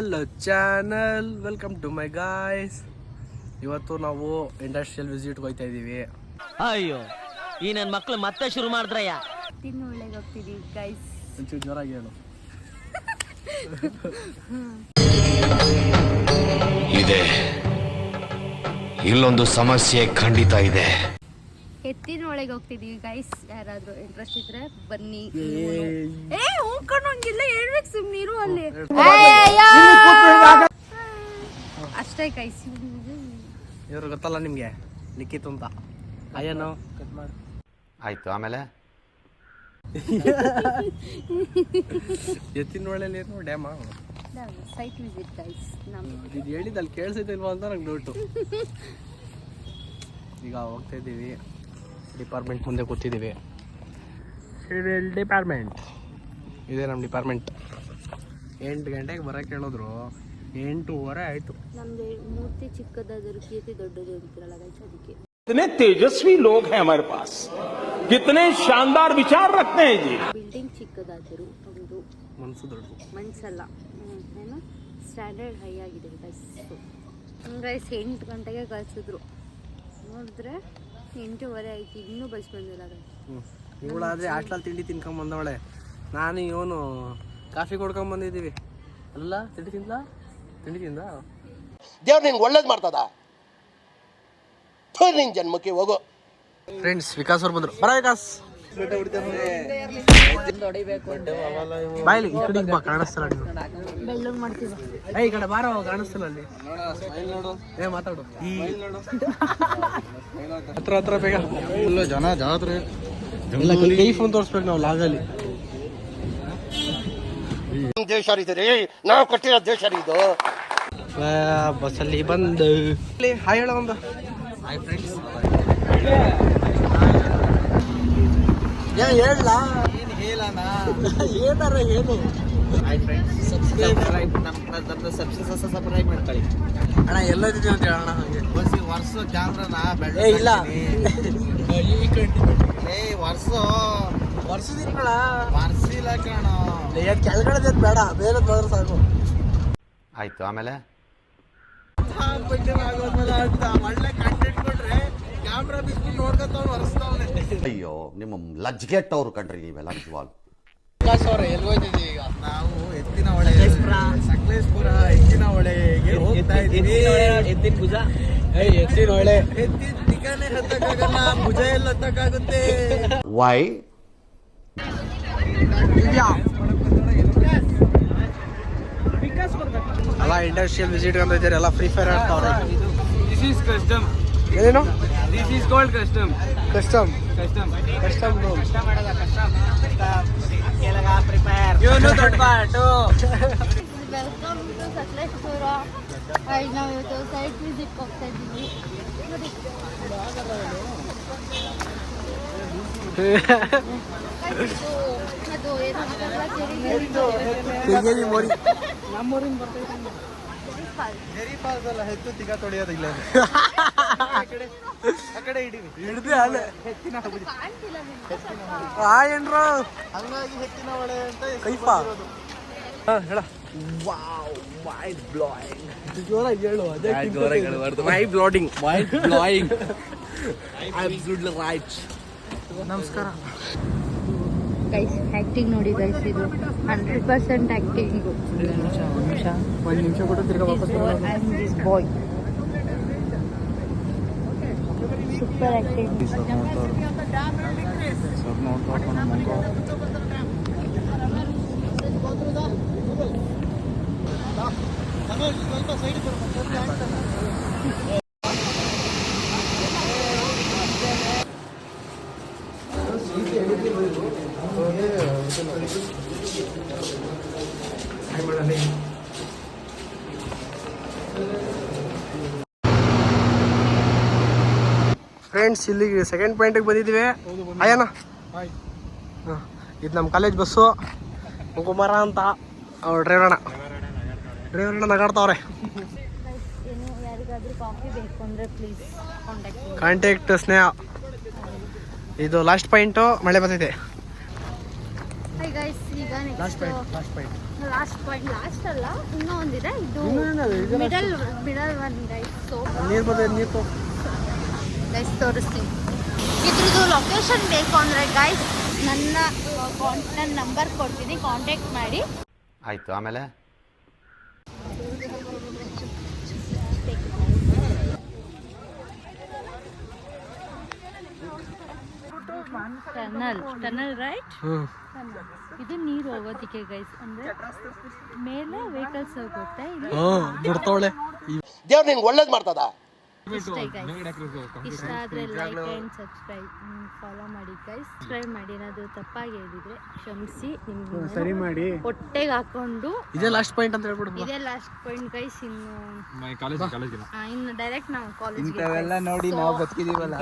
Hello channel, welcome to my guys. ಇವತ್ತು ನಾವು industrial ವಿಸಿಟ್ಗೆ ಹೋಗ್ತಾ ಇದ್ದೀವಿ. ಅಯ್ಯೋ, ಈ ನನ್ನ ಮಕ್ಳು ಮತ್ತೆ ಶುರು ಮಾಡಿದ್ರಯ್ಯ. ತಿನ್ನೊಳ್ಳೆಗೆ ಹೋಗ್ತಿದ್ದೀವಿ ಗೈಸ್. ಒಂಚೂರು ಜೋರಾಗಿ ಹೇಳು. ಇದೆ, ಇಲ್ಲೊಂದು ಸಮಸ್ಯೆ ಖಂಡಿತ ಇದೆ. ಎತ್ತಿನ ಒಳಗೆ ಹೋಗ್ತಿದೀವಿ ಗೈಸ್. ಯಾರಾದ್ರೂ ಇಂಟ್ರೆಸ್ಟ್ ಇದ್ರೆ ಬನ್ನಿ. ಹೋಗ್ಕೊಂಡಂಗಿಲ್ಲ, ಹೇಳ್ಬೇಕು ಸುಮ್ನಿರು ಅಲ್ಲಿ. ಅಷ್ಟೇ ಗೈಸ್. ಇವ್ರು ಗೊತ್ತಲ್ಲ ನಿಮ್ಗೆ, ಲಿಖಿತ್ ಅಂತ. ಅಯ್ಯನೋ ಕಟ್ ಮಾಡಿ ಆಯ್ತು. ಆಮೇಲೆ ಎತ್ತಿನ ಒಳ್ಳೆಯಲ್ಲಿ ಏನು ಡ್ಯಾಮ ಸೈಟ್ ವಿಸಿಟ್ ಗೈಸ್. ಇದು ಹೇಳಿದಲ್ಲಿ ಕೇಳಿಸಿಲ್ವಾ ಅಂತ ನಂಗೆ ಡೌಟು. ಈಗ ಹೋಗ್ತಾ ಇದ್ದೀವಿ, ಡಿಪಾರ್ಟ್ಮೆಂಟ್ ಮುಂದೆ ಕೂತಿದ್ದೀವಿ. ಸಿವಿಲ್ ಡಿಪಾರ್ಟ್ಮೆಂಟ್ ಇದೆ ನಮ್ಮ ಡಿಪಾರ್ಟ್ಮೆಂಟ್. 8 ಗಂಟೆಗೆ ಬರೋಕ್ಕೆ ಹೇಳಿದ್ರು, 8:15 ಆಯಿತು. ನಮ್ದು ಮೂರ್ತಿ ಚಿಕ್ಕದಾದರೂ ಕೀರ್ತಿ ದೊಡ್ಡದು ಅಂತಿರಲ್ಲ ಗೈಸ್, ಅದಕ್ಕೆ. कितने तेजस्वी लोग हैं हमारे पास, कितने शानदार विचार रखते हैं जी. ಬಿಲ್ಡಿಂಗ್ ಚಿಕ್ಕದಾದರೂ ಒಂದು ಮನಸ್ಸು ದೊಡ್ಡದು, ಮನ್ಸಲ್ಲ. ಏನು ಸ್ಟ್ಯಾಂಡರ್ಡ್ ಹೈ ಆಗಿದೆ ಗೈಸ್. ಗೈಸ್ 8 ಗಂಟೆಗೆ ಕಳಿಸಿದ್ರು, ನೋಡಿದ್ರೆ 8:15 ಆಯ್ತು, ಇನ್ನೂ ಬಸ್ ಬಂದಿಲ್ಲ ಗೈಸ್. ಇವಳಾದರೆ ಹಾಟ್ಲಲ್ಲಿ ತಿಂಡಿ ತಿನ್ಕೊಂಬಂದವಳೆ, ನಾನು ಇವನು ಕಾಫಿ ಕೊಡ್ಕೊಂಬಂದಿದ್ದೀವಿ. ಅಲ್ಲ ತಿಂಡಿ ತಿಂದ ದೇವ್ರು ನಿನ್ಗೆ ಒಳ್ಳೇದು ಮಾಡ್ತದ. ನಿನ್ ಜನ್ಮಕ್ಕೆ ಹೋಗೋ. ಫ್ರೆಂಡ್ಸ್, ವಿಕಾಸ್ ಅವ್ರು ಬಂದರು. ಬರ ವಿಕಾಸ್, ಬಾಯ್ಲಿ ಈ ಕಡೆಗೆ ಬಾ, ಕಾಣಿಸ್ತಲ್ಲ ನೀವು. ಬೆಳ್ಳೂರು ಮಾಡ್ತೀವಿ. ಈ ಕಡೆ ಬಾರೋ, ಕಾಣಿಸ್ತಲ್ಲ ಅಲ್ಲಿ. ಮಾತಾಡು ಹತ್ರ ಬೇಗ. ಜನ ಜಾತ್ರೆ ಕೈ ಫೋನ್ ತೋರಿಸ್ಬೇಕು ನಾವು ಲಾಗಲ್ಲಿ. ದೇಶ ರೀ, ನಾವು ಕಟ್ಟಿರೋ ದೇಶ ಇದು. ಬಸ್ಸಲ್ಲಿ ಬಂದು ಹಾಯ್ ಹೇಳ ಒಂದು. Hi friends. ಹೇಳಲ್ಲ, ಏನು ಹೇಳಣ, ಏನಾರ ಏನು. ಹಾಯ್ ಫ್ರೆಂಡ್ಸ್, ಸಬ್ಸ್ಕ್ರೈಬ್ ಸಬ್ಸ್ಕ್ರೈಬ್ ಮಾಡ್ಕೊಳ್ಳಿ ಅಣ್ಣ. ಎಲ್ಲದಿದ್ದೀವಿ ಅಂತ ಹೇಳೋಣ. ಹಾಗೆ ವರ್ಷ ಕ್ಯಾಮ್ರಾನ ಇಲ್ಲ ವರ್ಷದಿಂದ ವರ್ಷಿಲ್ಲ ಕಣ. ಕೆಳಗಡೆ ಬೇಡ, ಬೇರೆ ಹೋದ್ರೆ ಸಾಕು. ಆಯ್ತು. ಆಮೇಲೆ ಒಳ್ಳೆ ಕಂಟೆಂಟ್ ಕೊಟ್ರೆ ಕ್ಯಾಮ್ರಾ ಬಿಸ್ಬಿಟ್ಟು ನೋಡ್ಕೊತಾವ್ ವರ್ಷದವನೇ. ಅಯ್ಯೋ, ನಿಮ್ಮ ಲಜ್ಗೆಟ್ಟವ್ರು ಕಣ್ರಿ ನೀವೆಲ್ಲ ನಿಜವಾಗ್ಲು. ವಿಕಾಸ್ ಅವ್ರೆ, ಎಲ್ಲಿ ಹೋಗ್ತಿದ್ದೀವಿ ಈಗ? ನಾವು ಎತ್ತಿನ ಹೊಳೆ, ಸಕಲೇಶ್ಪುರ ಎತ್ತಿನ ಹೊಳೆಗೆ ಹೋಗ್ತಾ ಇದ್ದೀವಿ. ಎತ್ತಿನ ಭುಜ, ಎತ್ತಿನ ಹೊಳೆ. ಎತ್ತಿನ ನಿಗಾನೆ ಹತ್ತಕ್ಕಾಗಲ್ಲ, ಭುಜ ಎಲ್ಲ ಹತ್ತಕ್ಕಾಗುತ್ತೆ. ವೈ ಅಲ್ಲ ಇಂಡಸ್ಟ್ರಿಯಲ್ ವಿಸಿಟ್ ಅಂತ ಇದ್ದಾರೆ, ಎಲ್ಲ ಫ್ರೀ ಫೈರ್ ಆಡ್ತಾವ್ರೆ. This is custom. ಏನೇನು? This is called custom. Custom custom custom ದೊಡ್ಡ ಪಾಟು. Welcome to Sakleshpur. ನಾವು ಇವತ್ತು ಸೈಟ್ ವಿಸಿಟ್ ಹೋಗ್ತಾ ಇದ್ದೀವಿ. ಅದು ಏನು ನಮ್ಮೂರಿನ ಬರ್ತೈತೆ. ಹೆಚ್ಚು ತಿಗ ತೊಳೆಯೋದಿಲ್ಲ, ಆ ಕಡೆ ಹಿಡಿದು ಅಲ್ಲೇ ಹೆಚ್ಚಿನ ಏನ್ರು ಹಂಗಾಗಿ ಹೆಚ್ಚಿನ ಒಳ್ಳೆ ಅಂತ ಕೈಪ ಹೇಳ. ಮೈಂಡ್ ಬ್ಲೋಯಿಂಗ್, ಜೋರಾಗಿ ಹೇಳು. ಅದೇ mind blowing, mind blowing. Absolutely right. ನಮಸ್ಕಾರ ಗೈಸ್. ಆ್ಯಕ್ಟಿಂಗ್ ನೋಡಿ ಗೈಸ್, ಇದು 100% ಆ್ಯಕ್ಟಿಂಗು. ಒಂದು ನಿಮಿಷ ಕೂಡ ತಿರ್ಗಾ ವಾಪಸ್ I am this boy. Super acting. Friends, ಇಲ್ಲಿಗೆ ಸೆಕೆಂಡ್ ಪಾಯಿಂಟಿಗೆ ಬಂದಿದ್ದೀವಿ. ಅಯ್ಯನ, ಇದು ನಮ್ಮ ಕಾಲೇಜ್ ಬಸ್ಸು. ಕುಮಾರ ಅಂತ ಅವ್ರು ಡ್ರೈವರ್ ಅಣ್ಣ ನಗಾಡ್ತಾವ್ರೆ. ಯಾರಿಗಾದ್ರೂ ಕಾಫಿ ಬೇಕು ಅಂದರೆ ಪ್ಲೀಸ್ ಕಾಂಟ್ಯಾಕ್ಟ್ ಸ್ನೇಹ. ಇದು ಲಾಸ್ಟ್ ಪಾಯಿಂಟು, ಮಳೆ ಬರ್ತೈತೆ. ಈಗ last point last point, last ಅಲ್ಲ ಇನ್ನೂ ಒಂದಿದೆ, ಇದು middle one guys. So guys ತೋರಿಸ್ತೀನಿ. ಇದ್ರದ್ದು ಲೊಕೇಶನ್ ಬೇಕು ಅಂದರೆ ಗೈಸ್ ನನ್ನ ನಂಬರ್ ಕೊಡ್ತೀನಿ, ಕಾಂಟ್ಯಾಕ್ಟ್ ಮಾಡಿ. ಆಯಿತು, ಆಮೇಲೆ ಟನಲ್ ರೈಟ್. ಇದು ನೀರು ಹೋಗೋದಿಕ್ಕೆ ಗೈಸ್, ಅಂದ್ರೆ ಮೇಲೆ ವೆಹಿಕಲ್ಸ್ ಹೋಗುತ್ತೆ. ದೇವ್ರು ನಿನ್ಗೆ ಒಳ್ಳೇದ್ ಮಾಡ್ತದ. ಇಷ್ಟ ಆದರೆ ಲೈಕ್ ಆ್ಯಂಡ್ ಸಬ್ಸ್ಕ್ರೈಬ್ ಫಾಲೋ ಮಾಡಿ ಗೈಸ್. ಸಬ್ಸ್ಕ್ರೈಬ್ ಮಾಡಿ, ಏನಾದರೂ ತಪ್ಪಾಗಿ ಹೇಳಿದ್ರೆ ಕ್ಷಮಿಸಿ. ನಿಮ್ಗೆ ಸರಿ ಮಾಡಿ ಹೊಟ್ಟೆಗೆ ಹಾಕೊಂಡು ಇದೇ ಲಾಸ್ಟ್ ಪಾಯಿಂಟ್ ಅಂತ ಹೇಳ್ಬಿಡು. ಇದೇ ಲಾಸ್ಟ್ ಪಾಯಿಂಟ್ ಗೈಸ್. ಇನ್ನು ಡೈರೆಕ್ಟ್ ನಾವು ಕಾಲೇಜ್ ಇಂಥವೆಲ್ಲ ನೋಡಿ ನಾವು ಬದುಕಿದೀವಲ್ಲ.